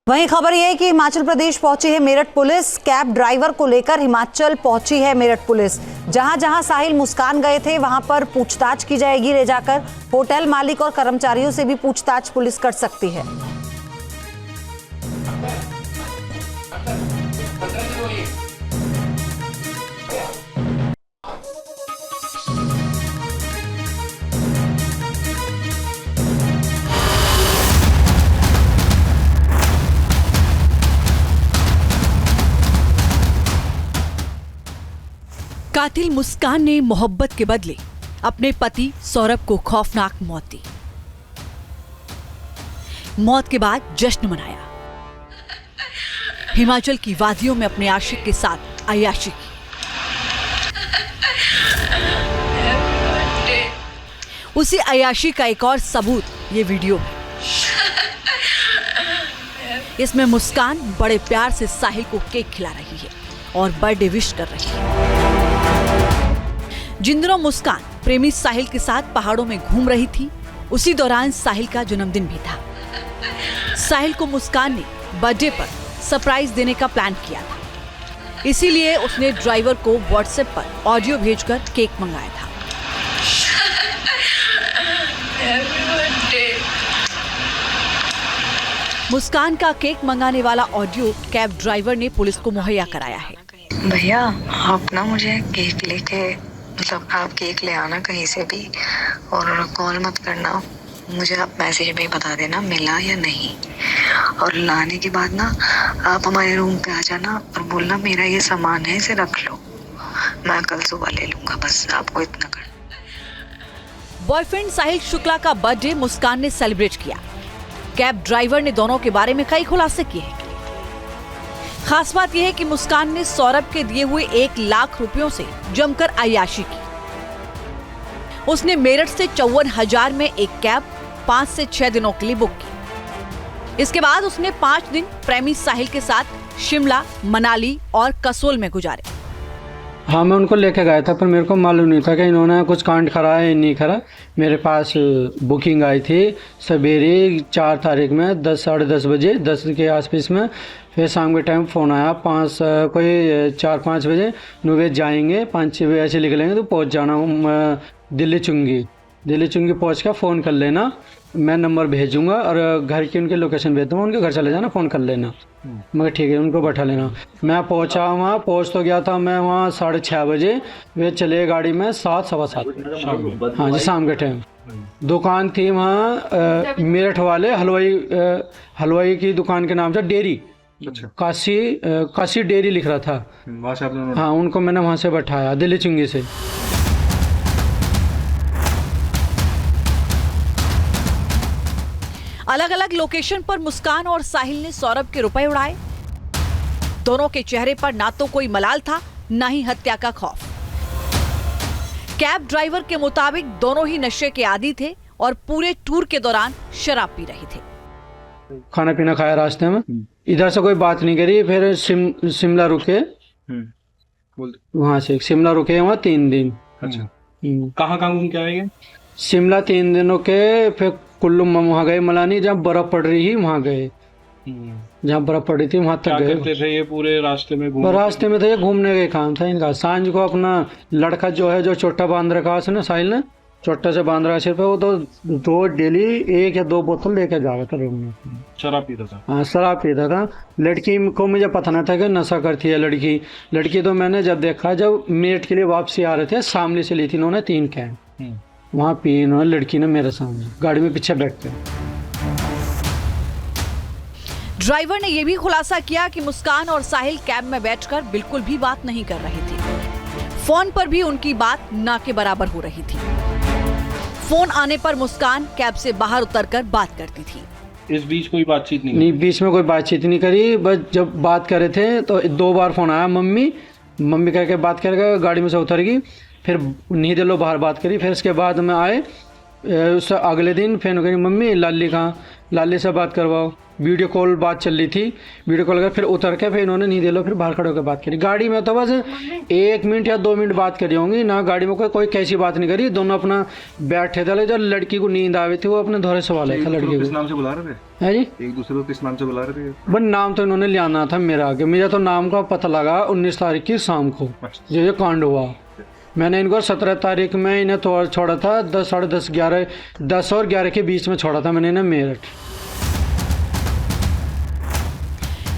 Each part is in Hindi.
वहीं खबर यह है कि हिमाचल प्रदेश पहुंची है मेरठ पुलिस। कैब ड्राइवर को लेकर हिमाचल पहुंची है मेरठ पुलिस। जहां जहां साहिल मुस्कान गए थे वहां पर पूछताछ की जाएगी ले जाकर। होटल मालिक और कर्मचारियों से भी पूछताछ पुलिस कर सकती है। कातिल मुस्कान ने मोहब्बत के बदले अपने पति सौरभ को खौफनाक मौत दी। मौत के बाद जश्न मनाया। हिमाचल की वादियों में अपने आशिक के साथ अय्याशी की। उसी अय्याशी का एक और सबूत ये वीडियो है। इसमें मुस्कान बड़े प्यार से साहिल को केक खिला रही है और बर्थडे विश कर रही है। जिन दिनों मुस्कान प्रेमी साहिल के साथ पहाड़ों में घूम रही थी, उसी दौरान साहिल का जन्मदिन भी था। साहिल को मुस्कान ने बर्थडे पर सरप्राइज देने का प्लान किया था, इसीलिए उसने ड्राइवर को व्हाट्सएप पर ऑडियो भेजकर केक मंगाया था। मुस्कान का केक मंगाने वाला ऑडियो कैब ड्राइवर ने पुलिस को मुहैया कराया है। भैया आप ना मुझे केक लेके मतलब आप केक ले आना कहीं से भी और कॉल मत करना, मुझे आप मैसेज में बता देना मिला या नहीं। और लाने के बाद ना आप हमारे रूम पे आ जाना और बोलना मेरा ये सामान है इसे रख लो, मैं कल सुबह ले लूंगा। बस आपको इतना कर। बॉयफ्रेंड साहिल शुक्ला का बर्थडे मुस्कान ने सेलिब्रेट किया। कैब ड्राइवर ने दोनों के बारे में कई खुलासे किए हैं। खास बात यह है कि मुस्कान ने सौरभ के दिए हुए 1 लाख रुपयों से जमकर अय्याशी की। उसने मेरठ से 54,000 में एक कैब 5 से 6 दिनों के लिए बुक की। इसके बाद उसने 5 दिन प्रेमी साहिल के साथ शिमला, मनाली और कसोल में गुजारे। हाँ, मैं उनको लेके गया था, पर मेरे को मालूम नहीं था कि इन्होंने कुछ कांड करा है या नहीं करा। मेरे पास बुकिंग आई थी सवेरे 4 तारीख में 10 साढ़े 10 बजे 10 के आसपास में। फिर शाम के टाइम फ़ोन आया 4-5 बजे, नुवे जाएंगे 5-6 बजे ऐसे निकलेंगे तो पहुंच जाना दिल्ली चुंगी पहुंच कर फ़ोन कर लेना, मैं नंबर भेजूंगा और घर की उनकी लोकेशन भेज दूँगा, उनके घर चले जाना, फ़ोन कर लेना। मगर ठीक है, उनको बैठा लेना। मैं पहुंचा वहाँ, पहुंच तो गया था मैं वहाँ 6:30 बजे। वे चले गाड़ी में 7 सवा 7। हाँ जी, शाम के टाइम। दुकान थी वहाँ मेरठ वाले हलवाई की दुकान के नाम से डेयरी। अच्छा। काशी डेयरी लिख रहा था। हाँ, उनको मैंने वहाँ से बैठाया दिल्ली चुंगी से। अलग अलग लोकेशन पर मुस्कान और साहिल ने सौरभ के रुपए उड़ाए। दोनों के चेहरे पर ना तो कोई मलाल था, ना ही हत्या का खौफ। कैब ड्राइवर के मुताबिक दोनों ही नशे के आदी थे और पूरे टूर के दौरान शराब पी रहे थे। खाना पीना खाया रास्ते में, इधर से कोई बात नहीं करी। फिर शिमला रुके, वहाँ से शिमला रुके वहाँ 3 दिन। अच्छा, कहाँ घूम के आएंगे? शिमला 3 दिनों के। फिर कुल्लू में वहाँ गए, मलानी जहाँ बर्फ पड़ रही थी वहाँ गए, जहाँ बर्फ पड़ी थी वहाँ तक गए। क्या करते थे ये पूरे रास्ते में? रास्ते में तो ये घूमने का काम था इनका। सांझ को अपना लड़का जो है जो चोटा बांध रखा उसने, साहिल ने चोटा से बांध रखा सिर पे, वो तो रोज डेली 1 या 2 बोतल लेके जाता था रूम में। शराब पीता था? हाँ, शराब पीता था। लड़की को मुझे पता नहीं था कि नशा करती है लड़की तो मैंने जब देखा, जब मेरठ के लिए वापसी आ रहे थे, शामली से ली थी इन्होंने 3 कैन, वहाँ पी इन्होंने, लड़की ने मेरे सामने गाड़ी में पीछे बैठ के। ड्राइवर ने यह भी खुलासा किया कि मुस्कान और साहिल कैब में बैठकर बिल्कुल भी बात नहीं कर रहे थे। फोन पर भी उनकी बात ना के बराबर हो रही थी। फोन आने पर मुस्कान कैब से बाहर उतरकर बात करती थी। इस बीच कोई बातचीत नहीं? बीच में कोई बातचीत नहीं करी। बस जब बात करे थे तो 2 बार फोन आया, मम्मी कह के बात करके गाड़ी में से उतर गई। फिर नहीं दिलो बाहर बात करी। फिर इसके बाद में आए, उस अगले दिन फिर कही मम्मी लाली कहाँ, लाले से बात करवाओ, वीडियो कॉल बात चल रही थी, वीडियो कॉल कर फिर उतर के फिर इन्होंने नहीं दे लो, फिर बाहर खड़े होकर बात करी। गाड़ी में तो बस 1 मिनट या 2 मिनट बात करी होंगी ना, गाड़ी में कोई कैसी बात नहीं करी। दोनों अपना बैठे थे, जब लड़की को नींद आ रही थी वो अपने धोरे सवाल है था लड़की को। किस नाम से बुला रहे थे? है जी, एक दूसरे को किस नाम से बुला रहे थे? बस नाम तो इन्होंने ले आना था मेरा आगे। मुझे तो नाम का पता लगा 19 तारीख की शाम को जो ये कांड हुआ। मैंने इनको 17 तारीख में इन्हें छोड़ा था, 10 साढ़े 10 11 10 और 11 के बीच में छोड़ा था मैंने इन्हें मेरठ।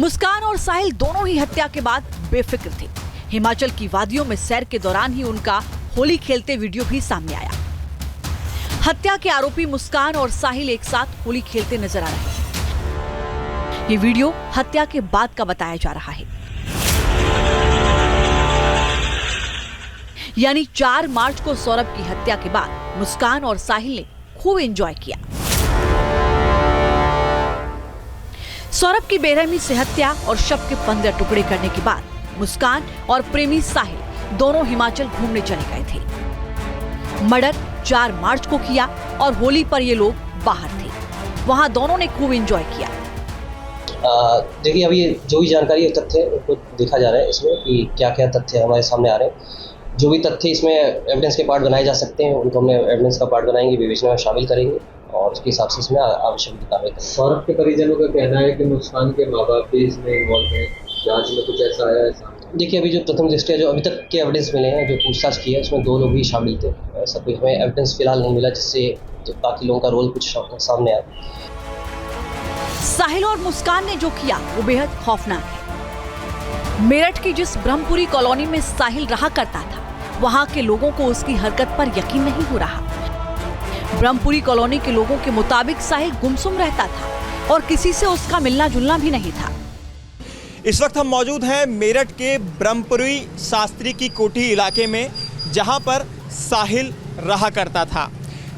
मुस्कान और साहिल दोनों ही हत्या के बाद बेफिक्र थे। हिमाचल की वादियों में सैर के दौरान ही उनका होली खेलते वीडियो भी सामने आया। हत्या के आरोपी मुस्कान और साहिल एक साथ होली खेलते नजर आ रहे हैं। ये वीडियो हत्या के बाद का बताया जा रहा है, यानी 4 मार्च को सौरभ की हत्या के बाद मुस्कान और साहिल ने खूब एंजॉय किया। सौरभ की बेरहमी से हत्या और शव के 15 टुकड़े करने के बाद मुस्कान और प्रेमी साहिल दोनों हिमाचल घूमने चले गए थे। मर्डर 4 मार्च को किया और होली पर ये लोग बाहर थे, वहां दोनों ने खूब एंजॉय किया। देखिए, अभी जो भी जानकारी और तथ्य उनको देखा जा रहा है इसमें कि क्या क्या तथ्य हमारे सामने आ रहे हैं। जो भी तथ्य इसमें एविडेंस के पार्ट बनाए जा सकते हैं उनको हमने एविडेंस का पार्ट बनाएंगे, विवेचना में शामिल करेंगे और उसके हिसाब से इसमें आवश्यक कार्रवाई करेंगे। सौरभ के परिजनों का कहना है कि मुस्कान के माँ बाप भी इसमें इन्वॉल्व हैं, जांच में कुछ ऐसा आया है? देखिए, अभी जो प्रथम दृष्टया जो अभी तक के एविडेंस मिले हैं, जो पूछताछ की है, उसमें 2 लोग ही शामिल थे। ऐसा कोई हमें एविडेंस फिलहाल नहीं मिला जिससे तो बाकी लोगों का रोल कुछ सामने आया। साहिल और मुस्कान ने जो किया वो बेहद खौफनाक है। मेरठ की जिस ब्रह्मपुरी कॉलोनी में साहिल रहा करता था, वहां के लोगों को उसकी हरकत पर यकीन नहीं हो रहा। ब्रह्मपुरी कॉलोनी के लोगों के मुताबिक साहिल गुमसुम रहता था और किसी से उसका मिलना जुलना भी नहीं था। इस वक्त हम मौजूद हैं मेरठ के ब्रह्मपुरी शास्त्री की कोठी इलाके में, जहां पर साहिल रहा करता था।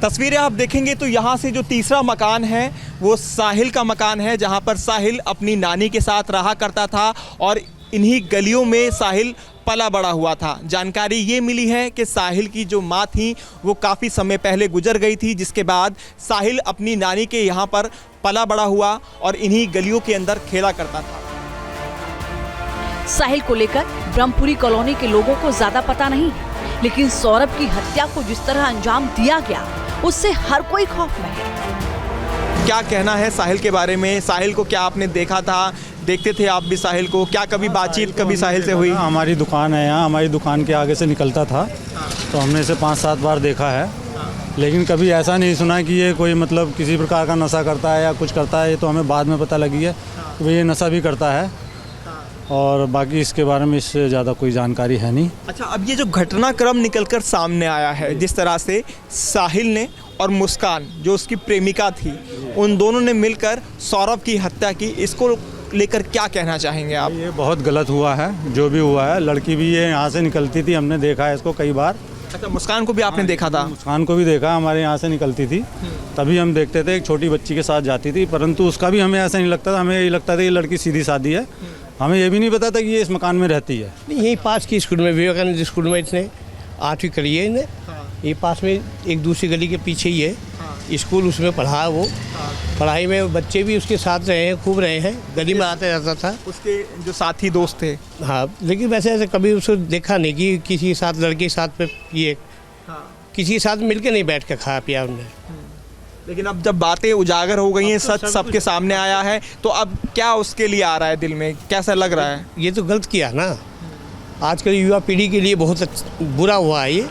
तस्वीरें आप देखेंगे तो यहाँ से जो तीसरा मकान है वो साहिल का मकान है, जहाँ पर साहिल अपनी नानी के साथ रहा करता था और इन्हीं गलियों में साहिल पला बड़ा हुआ था। जानकारी ये मिली है कि साहिल की जो माँ थी वो काफ़ी समय पहले गुजर गई थी, जिसके बाद साहिल अपनी नानी के यहाँ पर पला बड़ा हुआ और इन्हीं गलियों के अंदर खेला करता था। साहिल को लेकर ब्रह्मपुरी कॉलोनी के लोगों को ज्यादा पता नहीं है, लेकिन सौरभ की हत्या को जिस तरह अंजाम दिया गया उससे हर कोई खौफ में है। क्या कहना है साहिल के बारे में? साहिल को क्या आपने देखा था, देखते थे आप भी साहिल को? क्या कभी बातचीत कभी साहिल से हुई? हमारी दुकान है यहाँ, हमारी दुकान के आगे से निकलता था तो हमने इसे 5-7 बार देखा है, लेकिन कभी ऐसा नहीं सुना कि ये कोई मतलब किसी प्रकार का नशा करता है या कुछ करता है। ये तो हमें बाद में पता लगी है कि ये नशा भी करता है और बाकी इसके बारे में इससे ज़्यादा कोई जानकारी है नहीं। अच्छा, अब ये जो घटनाक्रम निकलकर सामने आया है, जिस तरह से साहिल ने और मुस्कान जो उसकी प्रेमिका थी, उन दोनों ने मिलकर सौरभ की हत्या की, इसको लेकर क्या कहना चाहेंगे आप? ये बहुत गलत हुआ है जो भी हुआ है। लड़की भी ये यहाँ से निकलती थी, हमने देखा है इसको कई बार। अच्छा, मुस्कान को भी आपने देखा था? मुस्कान को भी देखा, हमारे यहाँ से निकलती थी तभी हम देखते थे। एक छोटी बच्ची के साथ जाती थी, परंतु उसका भी हमें ऐसा नहीं लगता था। हमें यही लगता था ये लड़की सीधी सादी है। हमें ये भी नहीं पता था कि ये इस मकान में रहती है। नहीं, यही पास की स्कूल में, विवेकानंद स्कूल में इसने 8वीं करी है। इन्हें ये पास में एक दूसरी गली के पीछे ही है स्कूल, उसमें पढ़ा है वो। पढ़ाई में बच्चे भी उसके साथ रहे हैं, खूब रहे हैं, गली में आता जाता था। उसके जो साथी दोस्त थे? हाँ, लेकिन वैसे ऐसे कभी उसको देखा नहीं कि किसी के साथ, लड़के के साथ पे ये किसी के साथ मिलके नहीं बैठ के खाया पिया उन्हें। लेकिन अब जब बातें उजागर हो गई हैं, सच सबके सामने आया है, तो अब क्या उसके लिए आ रहा है दिल में, कैसा लग रहा है? ये तो गलत किया ना। आजकल युवा पीढ़ी के लिए बहुत बुरा हुआ है ये,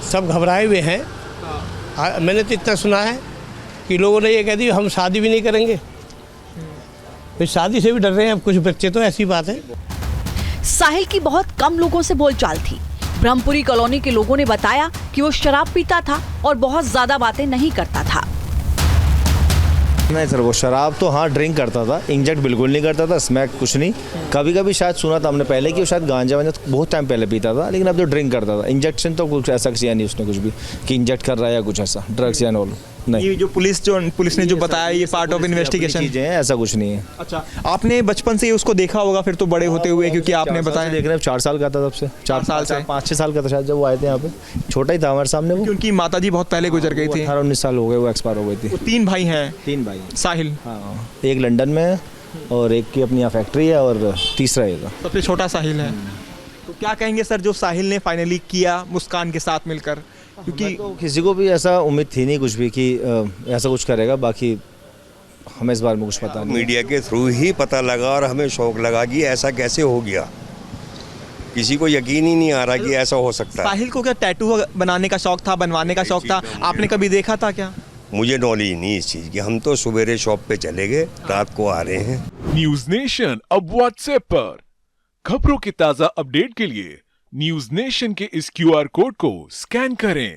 सब घबराए हुए हैं। मैंने तो इतना सुना है कि लोगों ने ये कह दिया हम शादी भी नहीं करेंगे, फिर शादी से भी डर रहे हैं अब कुछ बच्चे, तो ऐसी बात है। साहिल की बहुत कम लोगों से बोलचाल थी। ब्रह्मपुरी कॉलोनी के लोगों ने बताया कि वो शराब पीता था और बहुत ज्यादा बातें नहीं करता था। नहीं सर, वो शराब तो हाँ ड्रिंक करता था, इंजेक्ट बिल्कुल नहीं करता था, स्मैक कुछ नहीं। कभी कभी शायद सुना था हमने पहले कि वो शायद गांजा वांजा बहुत टाइम पहले पीता था, लेकिन अब तो ड्रिंक करता था। इंजेक्शन तो कुछ ऐसा किया नहीं उसने कुछ भी कि इंजेक्ट कर रहा है या कुछ ऐसा ड्रग्स या नॉल। नहीं। ये जो पुलिस ने जो बताया ये पार्ट ऑफ इन्वेस्टिगेशन चीजें हैं, ऐसा कुछ नहीं है। अच्छा, आपने बचपन से ही उसको देखा होगा फिर तो बड़े होते हुए, क्योंकि आपने बताया देख रहे हैं 4 साल का था तब से, 4 साल से 5-6 साल का था शायद जब वो आए थे यहाँ पे, छोटा ही था हमारे सामने वो। क्योंकि माता जी बहुत पहले गुजर गई थी। 18-19 साल हो गए, वो एक्सपायर हो गई थी। वो 3 भाई हैं, 3 भाई। साहिल हाँ, एक लंदन में है और एक की अपनी यहाँ फैक्ट्री है और तीसरा ये था। सबसे छोटा साहिल है। तो क्या कहेंगे सर जो साहिल ने फाइनली किया मुस्कान के साथ मिलकर, क्योंकि तो किसी को भी ऐसा उम्मीद थी नहीं कुछ भी कि ऐसा कुछ करेगा, बाकी हमें इस बारे में कुछ पता नहीं। मीडिया के थ्रू ही पता लगा और हमें शौक लगा कि ऐसा कैसे हो गया, किसी को यकीन ही नहीं आ रहा कि ऐसा हो सकता है। साहिल को क्या टैटू बनाने का शौक था, बनवाने का शौक था, आपने कभी देखा था क्या? मुझे नॉलेज नहीं इस चीज़ की, हम तो सवेरे शॉप पे चले गए, रात को आ रहे हैं। न्यूज नेशन अब व्हाट्सएप पर खबरों की ताजा अपडेट के लिए न्यूज नेशन के इस QR कोड को स्कैन करें।